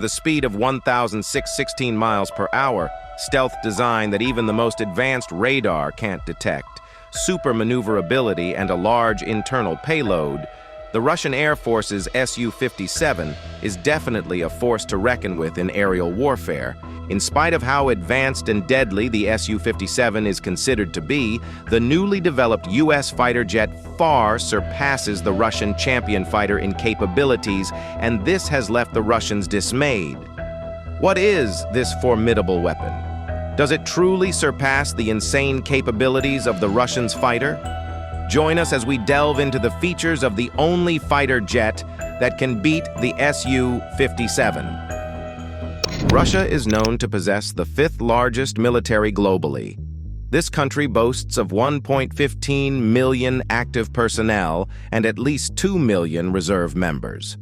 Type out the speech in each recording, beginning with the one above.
with a speed of 1,616 miles per hour, stealth design that even the most advanced radar can't detect, super maneuverability, and a large internal payload, the Russian Air Force's SU-57 is definitely a force to reckon with in aerial warfare. In spite of how advanced and deadly the SU-57 is considered to be, the newly developed U.S. fighter jet far surpasses the Russian champion fighter in capabilities, and this has left the Russians dismayed. What is this formidable weapon? Does it truly surpass the insane capabilities of the Russians' fighter? Join us as we delve into the features of the only fighter jet that can beat the Su-57. Russia is known to possess the fifth largest military globally. This country boasts of 1.15 million active personnel and at least 2 million reserve members.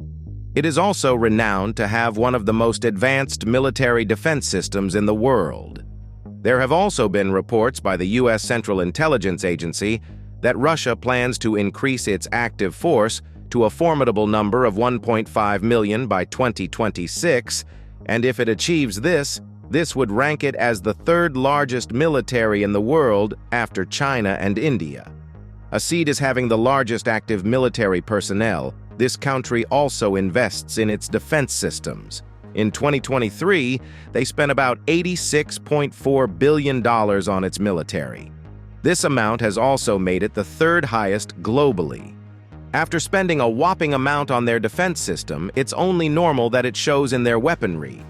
It is also renowned to have one of the most advanced military defense systems in the world. There have also been reports by the U.S. Central Intelligence Agency that Russia plans to increase its active force to a formidable number of 1.5 million by 2026, and if it achieves this would rank it as the third largest military in the world after China and India. A seat as having the largest active military personnel, this country also invests in its defense systems. In 2023, they spent about $86.4 billion on its military. This amount has also made it the third highest globally. After spending a whopping amount on their defense system, it's only normal that it shows in their weaponry.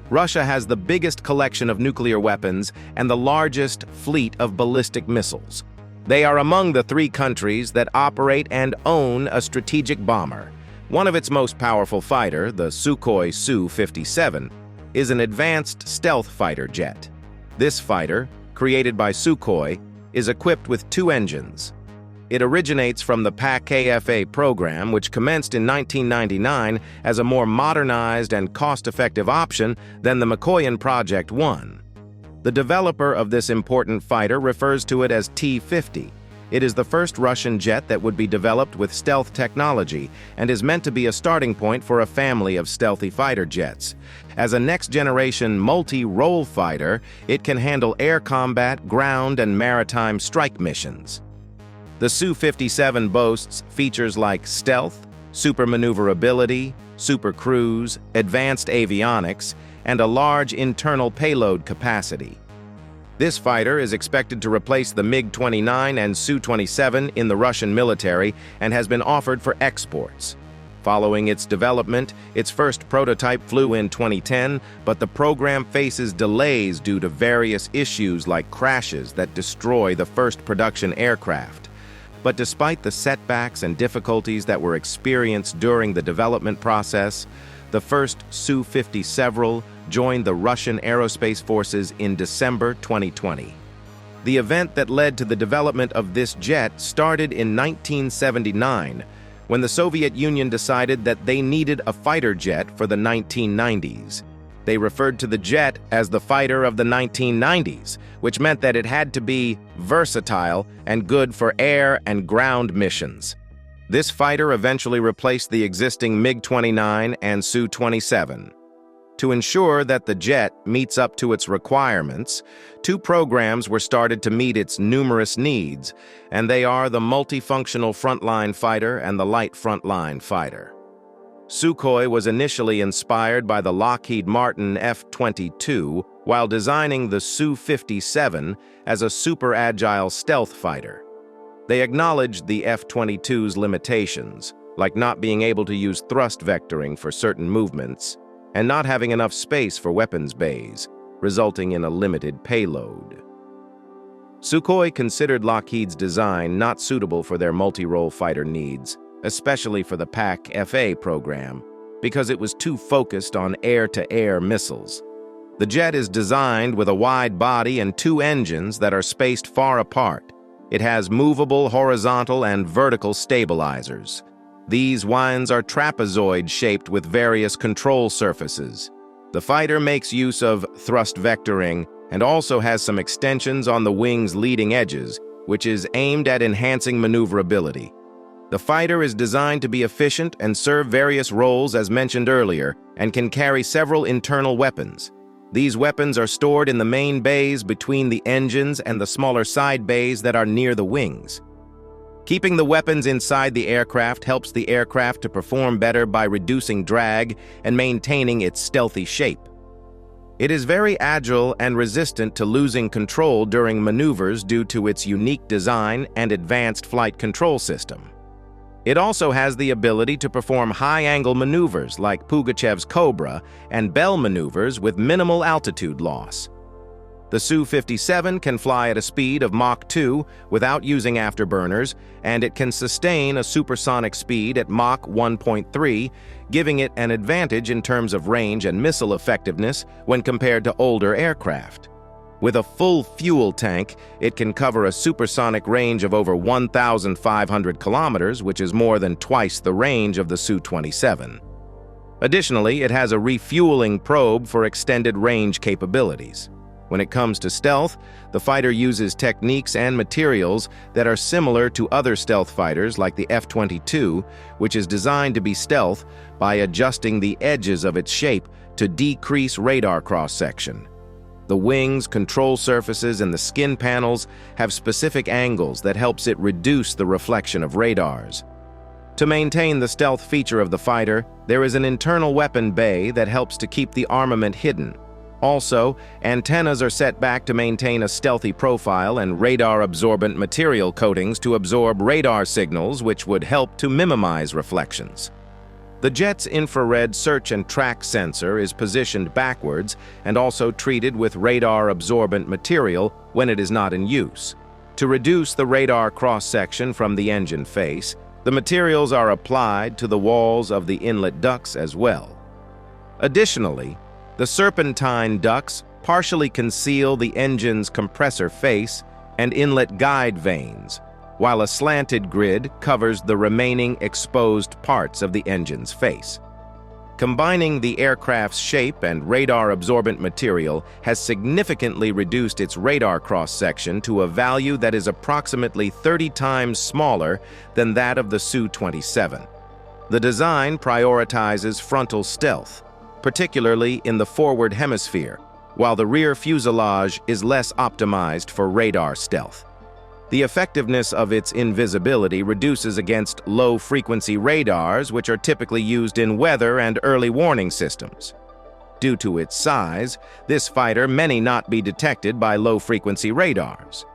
Russia has the biggest collection of nuclear weapons and the largest fleet of ballistic missiles. They are among the 3 countries that operate and own a strategic bomber. One of its most powerful fighter, the Sukhoi Su-57, is an advanced stealth fighter jet. This fighter, created by Sukhoi, is equipped with 2 engines. It originates from the PAK-KFA program, which commenced in 1999 as a more modernized and cost-effective option than the Mikoyan Project 1. The developer of this important fighter refers to it as T-50. It is the first Russian jet that would be developed with stealth technology and is meant to be a starting point for a family of stealthy fighter jets. As a next-generation multi-role fighter, it can handle air combat, ground, and maritime strike missions. The Su-57 boasts features like stealth, super maneuverability, super cruise, advanced avionics, and a large internal payload capacity. This fighter is expected to replace the MiG-29 and Su-27 in the Russian military and has been offered for exports. Following its development, its first prototype flew in 2010, but the program faces delays due to various issues like crashes that destroy the first production aircraft. But despite the setbacks and difficulties that were experienced during the development process, the first Su-57 joined the Russian Aerospace Forces in December 2020. The event that led to the development of this jet started in 1979, when the Soviet Union decided that they needed a fighter jet for the 1990s. They referred to the jet as the fighter of the 1990s, which meant that it had to be versatile and good for air and ground missions. This fighter eventually replaced the existing MiG-29 and Su-27. To ensure that the jet meets up to its requirements, 2 programs were started to meet its numerous needs, and they are the multifunctional frontline fighter and the light frontline fighter. Sukhoi was initially inspired by the Lockheed Martin F-22 while designing the Su-57 as a super-agile stealth fighter. They acknowledged the F-22's limitations, like not being able to use thrust vectoring for certain movements, and not having enough space for weapons bays, resulting in a limited payload. Sukhoi considered Lockheed's design not suitable for their multi-role fighter needs, especially for the PAK-FA program, because it was too focused on air-to-air missiles. The jet is designed with a wide body and 2 engines that are spaced far apart. It has movable horizontal and vertical stabilizers. These winds are trapezoid-shaped with various control surfaces. The fighter makes use of thrust vectoring and also has some extensions on the wing's leading edges, which is aimed at enhancing maneuverability. The fighter is designed to be efficient and serve various roles as mentioned earlier, and can carry several internal weapons. These weapons are stored in the main bays between the engines and the smaller side bays that are near the wings. Keeping the weapons inside the aircraft helps the aircraft to perform better by reducing drag and maintaining its stealthy shape. It is very agile and resistant to losing control during maneuvers due to its unique design and advanced flight control system. It also has the ability to perform high-angle maneuvers like Pugachev's Cobra and Bell maneuvers with minimal altitude loss. The Su-57 can fly at a speed of Mach 2 without using afterburners, and it can sustain a supersonic speed at Mach 1.3, giving it an advantage in terms of range and missile effectiveness when compared to older aircraft. With a full fuel tank, it can cover a supersonic range of over 1,500 kilometers, which is more than twice the range of the Su-27. Additionally, it has a refueling probe for extended range capabilities. When it comes to stealth, the fighter uses techniques and materials that are similar to other stealth fighters like the F-22, which is designed to be stealth by adjusting the edges of its shape to decrease radar cross-section. The wings, control surfaces, and the skin panels have specific angles that helps it reduce the reflection of radars. To maintain the stealth feature of the fighter, there is an internal weapon bay that helps to keep the armament hidden. Also, antennas are set back to maintain a stealthy profile and radar-absorbent material coatings to absorb radar signals, which would help to minimize reflections. The jet's infrared search and track sensor is positioned backwards and also treated with radar-absorbent material when it is not in use. To reduce the radar cross-section from the engine face, the materials are applied to the walls of the inlet ducts as well. Additionally, the serpentine ducts partially conceal the engine's compressor face and inlet guide vanes, while a slanted grid covers the remaining exposed parts of the engine's face. Combining the aircraft's shape and radar-absorbent material has significantly reduced its radar cross-section to a value that is approximately 30 times smaller than that of the Su-27. The design prioritizes frontal stealth, particularly in the forward hemisphere, while the rear fuselage is less optimized for radar stealth. The effectiveness of its invisibility reduces against low-frequency radars, which are typically used in weather and early warning systems. Due to its size, this fighter may not be detected by low-frequency radars.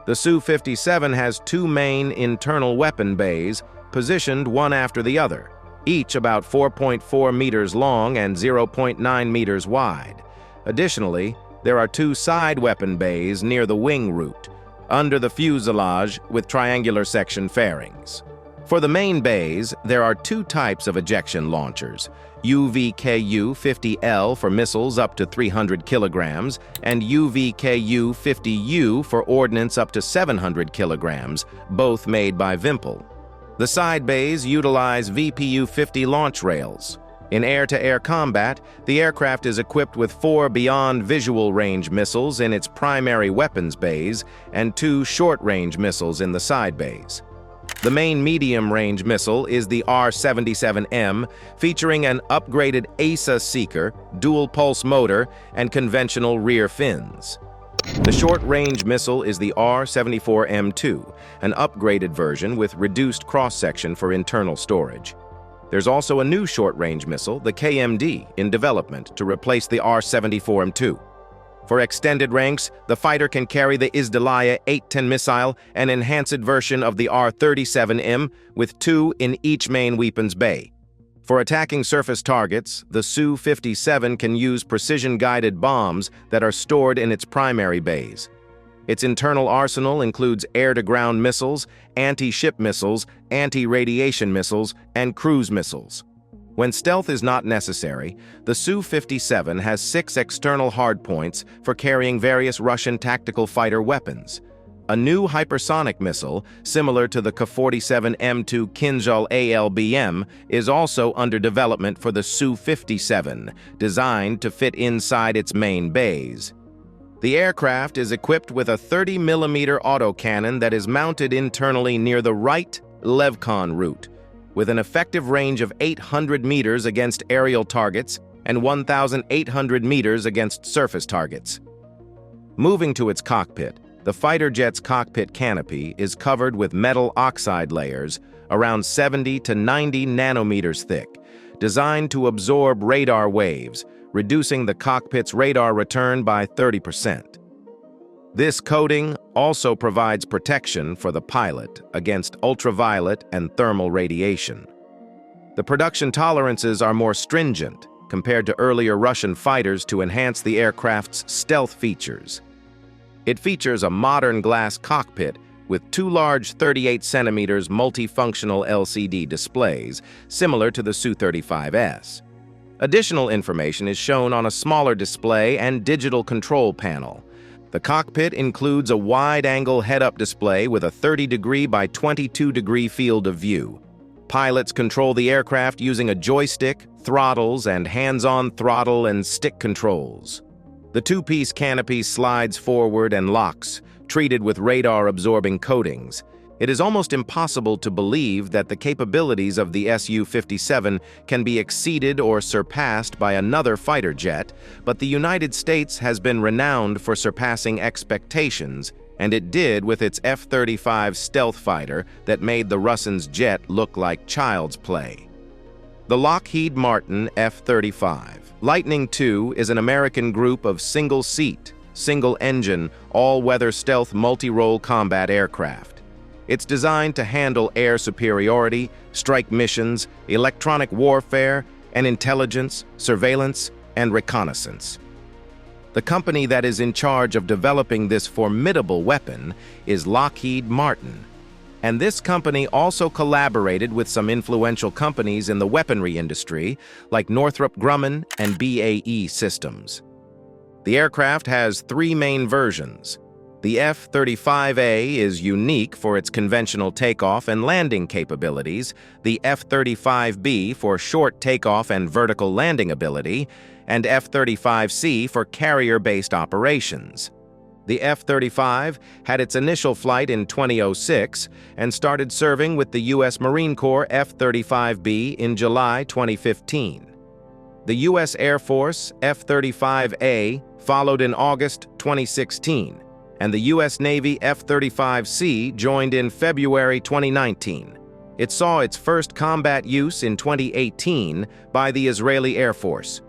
The Su-57 has two main internal weapon bays, positioned one after the other, each about 4.4 meters long and 0.9 meters wide. Additionally, there are two side weapon bays near the wing root, under the fuselage with triangular section fairings. For the main bays, there are two types of ejection launchers, UVKU-50L for missiles up to 300 kilograms and UVKU-50U for ordnance up to 700 kilograms, both made by Vimpel. The side bays utilize VPU-50 launch rails. In air-to-air combat, the aircraft is equipped with 4 beyond visual range missiles in its primary weapons bays and 2 short-range missiles in the side bays. The main medium-range missile is the R-77M, featuring an upgraded ASA seeker, dual-pulse motor, and conventional rear fins. The short-range missile is the R-74M2, an upgraded version with reduced cross-section for internal storage. There's also a new short-range missile, the KMD, in development to replace the R-74M2. For extended ranks, the fighter can carry the Izdalaya 810 missile, an enhanced version of the R-37M, with 2 in each main weapons bay. For attacking surface targets, the Su-57 can use precision-guided bombs that are stored in its primary bays. Its internal arsenal includes air-to-ground missiles, anti-ship missiles, anti-radiation missiles, and cruise missiles. When stealth is not necessary, the Su-57 has 6 external hardpoints for carrying various Russian tactical fighter weapons. A new hypersonic missile, similar to the K-47M2 Kinzhal ALBM, is also under development for the Su-57, designed to fit inside its main bays. The aircraft is equipped with a 30mm autocannon that is mounted internally near the right Levcon route, with an effective range of 800 meters against aerial targets and 1,800 meters against surface targets. Moving to its cockpit, the fighter jet's cockpit canopy is covered with metal oxide layers around 70 to 90 nanometers thick, designed to absorb radar waves, reducing the cockpit's radar return by 30%. This coating also provides protection for the pilot against ultraviolet and thermal radiation. The production tolerances are more stringent compared to earlier Russian fighters to enhance the aircraft's stealth features. It features a modern glass cockpit with two large 38 centimeters multifunctional LCD displays, similar to the Su-35S. Additional information is shown on a smaller display and digital control panel. The cockpit includes a wide-angle head-up display with a 30-degree by 22-degree field of view. Pilots control the aircraft using a joystick, throttles, and hands-on throttle and stick controls. The two-piece canopy slides forward and locks, treated with radar-absorbing coatings. It is almost impossible to believe that the capabilities of the SU-57 can be exceeded or surpassed by another fighter jet, but the United States has been renowned for surpassing expectations, and it did with its F-35 stealth fighter that made the Russians' jet look like child's play. The Lockheed Martin F-35 Lightning II is an American group of single-seat, single-engine, all-weather stealth multi-role combat aircraft. It's designed to handle air superiority, strike missions, electronic warfare, and intelligence, surveillance, and reconnaissance. The company that is in charge of developing this formidable weapon is Lockheed Martin, and this company also collaborated with some influential companies in the weaponry industry, like Northrop Grumman and BAE Systems. The aircraft has three main versions. The F-35A is unique for its conventional takeoff and landing capabilities, the F-35B for short takeoff and vertical landing ability, and F-35C for carrier-based operations. The F-35 had its initial flight in 2006 and started serving with the U.S. Marine Corps F-35B in July 2015. The U.S. Air Force F-35A followed in August 2016, and the U.S. Navy F-35C joined in February 2019. It saw its first combat use in 2018 by the Israeli Air Force.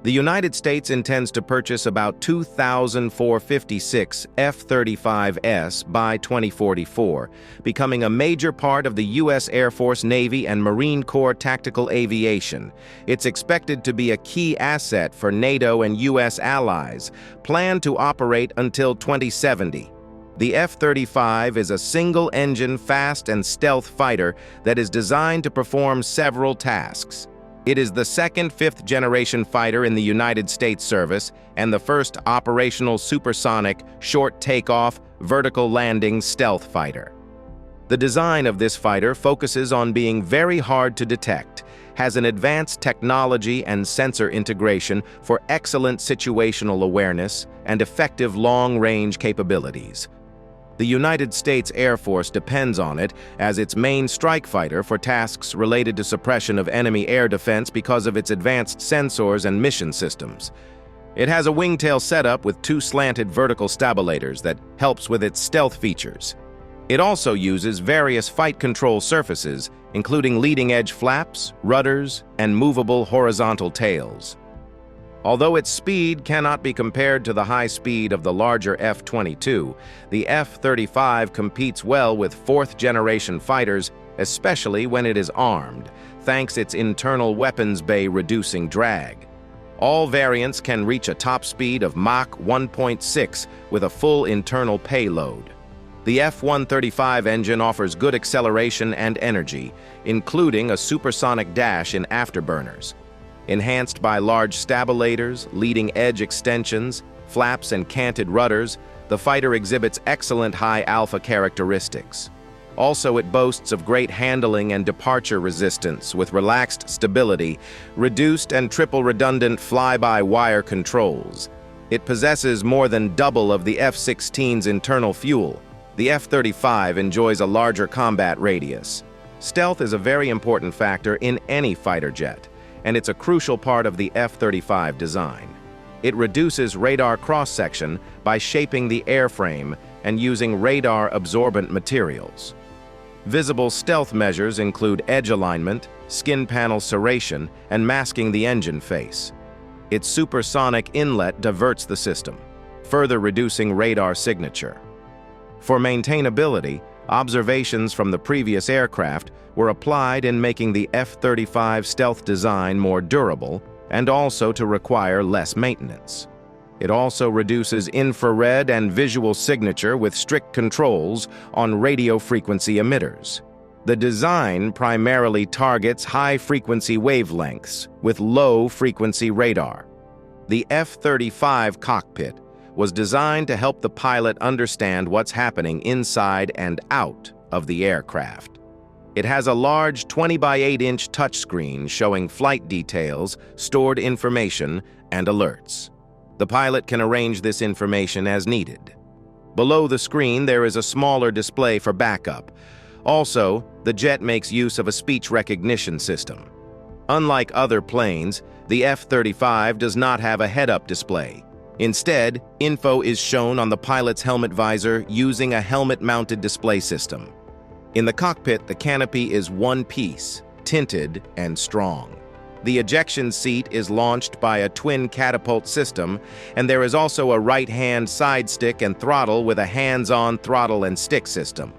The United States intends to purchase about 2,456 F-35S by 2044, becoming a major part of the U.S. Air Force, Navy, and Marine Corps tactical aviation. It's expected to be a key asset for NATO and U.S. allies, planned to operate until 2070. The F-35 is a single-engine, fast and stealth fighter that is designed to perform several tasks. It is the second fifth-generation fighter in the United States service and the first operational supersonic, short takeoff, vertical landing stealth fighter. The design of this fighter focuses on being very hard to detect, has an advanced technology and sensor integration for excellent situational awareness and effective long-range capabilities. The United States Air Force depends on it as its main strike fighter for tasks related to suppression of enemy air defense because of its advanced sensors and mission systems. It has a wingtail setup with two slanted vertical stabilators that helps with its stealth features. It also uses various fight control surfaces, including leading-edge flaps, rudders, and movable horizontal tails. Although its speed cannot be compared to the high speed of the larger F-22, the F-35 competes well with fourth-generation fighters, especially when it is armed, thanks its internal weapons bay reducing drag. All variants can reach a top speed of Mach 1.6 with a full internal payload. The F-135 engine offers good acceleration and energy, including a supersonic dash in afterburners. Enhanced by large stabilators, leading-edge extensions, flaps, and canted rudders, the fighter exhibits excellent high alpha characteristics. Also, it boasts of great handling and departure resistance with relaxed stability, reduced and triple redundant fly-by-wire controls. It possesses more than double of the F-16's internal fuel. The F-35 enjoys a larger combat radius. Stealth is a very important factor in any fighter jet, and it's a crucial part of the F-35 design. It reduces radar cross-section by shaping the airframe and using radar-absorbent materials. Visible stealth measures include edge alignment, skin panel serration, and masking the engine face. Its supersonic inlet diverts the system, further reducing radar signature. For maintainability, observations from the previous aircraft were applied in making the F-35 stealth design more durable and also to require less maintenance. It also reduces infrared and visual signature with strict controls on radio frequency emitters. The design primarily targets high-frequency wavelengths with low-frequency radar. The F-35 cockpit was designed to help the pilot understand what's happening inside and out of the aircraft. It has a large 20 by 8-inch touchscreen showing flight details, stored information, and alerts. The pilot can arrange this information as needed. Below the screen, there is a smaller display for backup. Also, the jet makes use of a speech recognition system. Unlike other planes, the F-35 does not have a head-up display. Instead, info is shown on the pilot's helmet visor using a helmet-mounted display system. In the cockpit, the canopy is one piece, tinted and strong. The ejection seat is launched by a twin catapult system, and there is also a right-hand side stick and throttle with a hands-on throttle and stick system.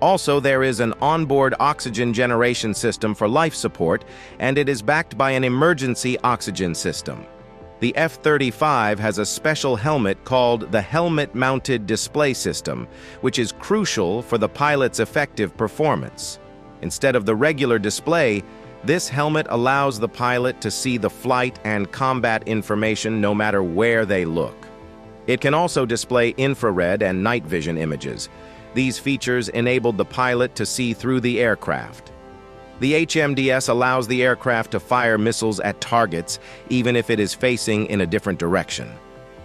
Also, there is an onboard oxygen generation system for life support, and it is backed by an emergency oxygen system. The F-35 has a special helmet called the Helmet-Mounted Display System, which is crucial for the pilot's effective performance. Instead of the regular display, this helmet allows the pilot to see the flight and combat information no matter where they look. It can also display infrared and night vision images. These features enabled the pilot to see through the aircraft. The HMDS allows the aircraft to fire missiles at targets even if it is facing in a different direction.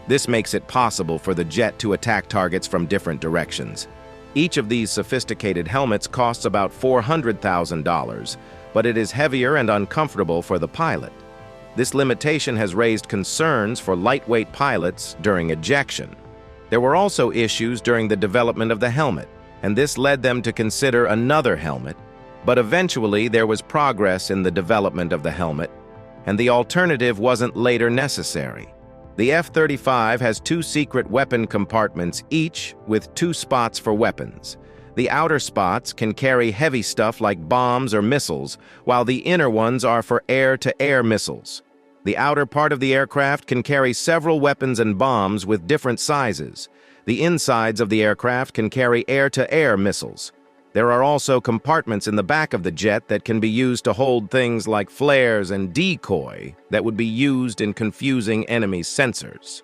This makes it possible for the jet to attack targets from different directions. Each of these sophisticated helmets costs about $400,000, but it is heavier and uncomfortable for the pilot. This limitation has raised concerns for lightweight pilots during ejection. There were also issues during the development of the helmet, and this led them to consider another helmet, but eventually there was progress in the development of the helmet, and the alternative wasn't later necessary. The F-35 has two secret weapon compartments, each with 2 spots for weapons. The outer spots can carry heavy stuff like bombs or missiles, while the inner ones are for air-to-air missiles. The outer part of the aircraft can carry several weapons and bombs with different sizes. The insides of the aircraft can carry air-to-air missiles. There are also compartments in the back of the jet that can be used to hold things like flares and decoy that would be used in confusing enemy sensors.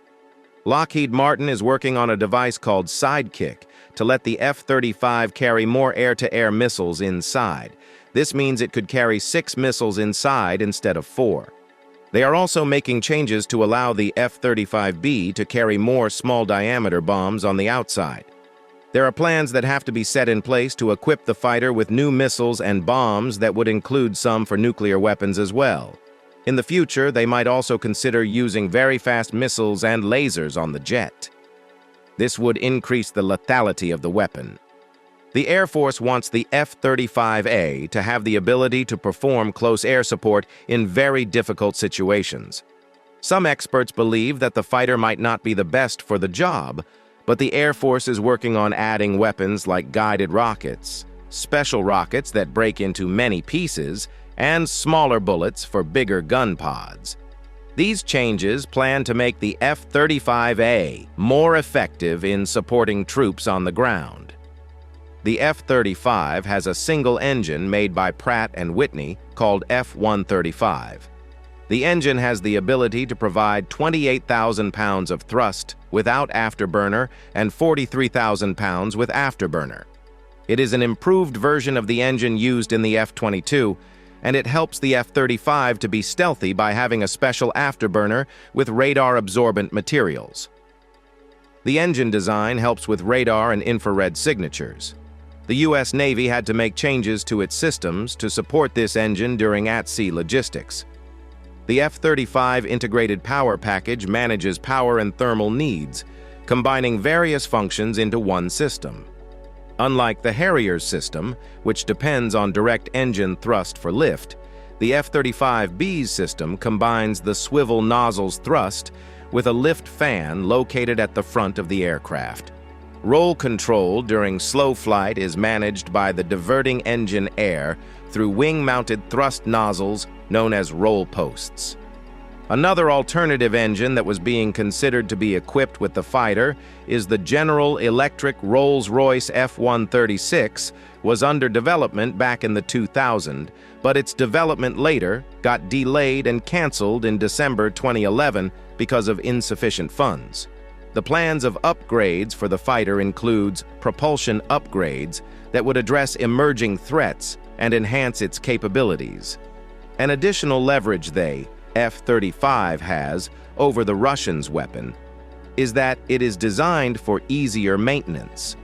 Lockheed Martin is working on a device called Sidekick to let the F-35 carry more air-to-air missiles inside. This means it could carry 6 missiles inside instead of 4. They are also making changes to allow the F-35B to carry more small-diameter bombs on the outside. There are plans that have to be set in place to equip the fighter with new missiles and bombs that would include some for nuclear weapons as well. In the future, they might also consider using very fast missiles and lasers on the jet. This would increase the lethality of the weapon. The Air Force wants the F-35A to have the ability to perform close air support in very difficult situations. Some experts believe that the fighter might not be the best for the job, but the Air Force is working on adding weapons like guided rockets, special rockets that break into many pieces, and smaller bullets for bigger gun pods. These changes plan to make the F-35A more effective in supporting troops on the ground. The F-35 has a single engine made by Pratt & Whitney called F-135. The engine has the ability to provide 28,000 pounds of thrust without afterburner and 43,000 pounds with afterburner. It is an improved version of the engine used in the F-22, and it helps the F-35 to be stealthy by having a special afterburner with radar-absorbent materials. The engine design helps with radar and infrared signatures. The U.S. Navy had to make changes to its systems to support this engine during at-sea logistics. The F-35 integrated power package manages power and thermal needs, combining various functions into one system. Unlike the Harrier's system, which depends on direct engine thrust for lift, the F-35B's system combines the swivel nozzle's thrust with a lift fan located at the front of the aircraft. Roll control during slow flight is managed by the diverting engine air through wing-mounted thrust nozzles known as roll posts. Another alternative engine that was being considered to be equipped with the fighter is the General Electric Rolls-Royce F-136, was under development back in the 2000s, but its development later got delayed and canceled in December 2011 because of insufficient funds. The plans of upgrades for the fighter includes propulsion upgrades that would address emerging threats and enhance its capabilities. An additional leverage the F-35 has over the Russians' weapon is that it is designed for easier maintenance.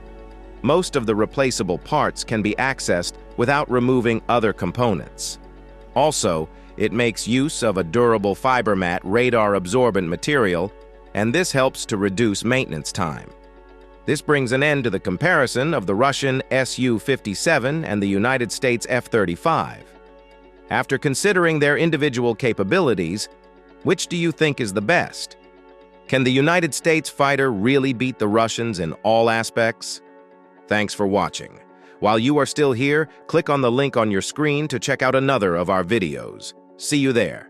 Most of the replaceable parts can be accessed without removing other components. Also, it makes use of a durable fiber mat radar-absorbent material, and this helps to reduce maintenance time. This brings an end to the comparison of the Russian SU-57 and the United States F-35. After considering their individual capabilities, which do you think is the best? Can the United States fighter really beat the Russians in all aspects? Thanks for watching. While you are still here, click on the link on your screen to check out another of our videos. See you there.